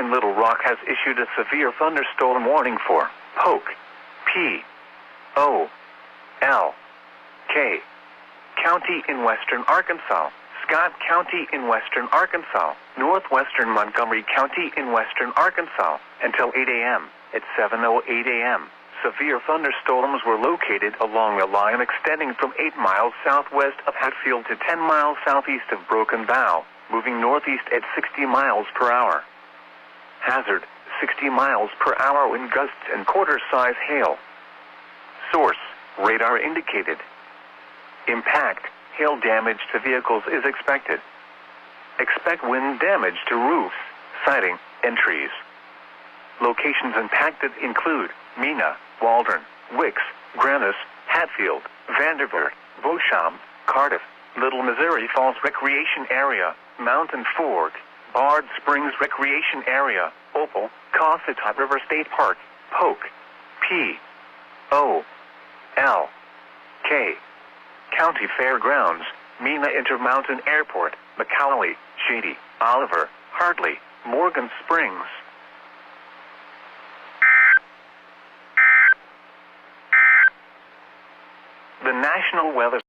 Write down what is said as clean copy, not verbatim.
in Little Rock has issued a severe thunderstorm warning for Polk, P-O-L-K County in western Arkansas, Scott County in western Arkansas, Northwestern Montgomery County in western Arkansas, until 8 a.m. At 7:08 a.m., severe thunderstorms were located along a line extending from 8 miles southwest of Hatfield to 10 miles southeast of Broken Bow, moving northeast at 60 miles per hour. Hazard, 60 miles per hour wind gusts and quarter-size hail. Source, radar indicated. Impact, hail damage to vehicles is expected. Expect wind damage to roofs, siding, and trees. Locations impacted include Mena, Waldron, Wickes, Grannis, Hatfield, Vandervoort, Beauchamp, Cardiff, Little Missouri Falls Recreation Area, Mountain Fork, Bard Springs Recreation Area, Opal, Cossatot River State Park, Polk, P-O-L-K County Fairgrounds, Mena Intermountain Airport, Mccauley, Shady, Oliver, Hartley, Morgan Springs. The National Weather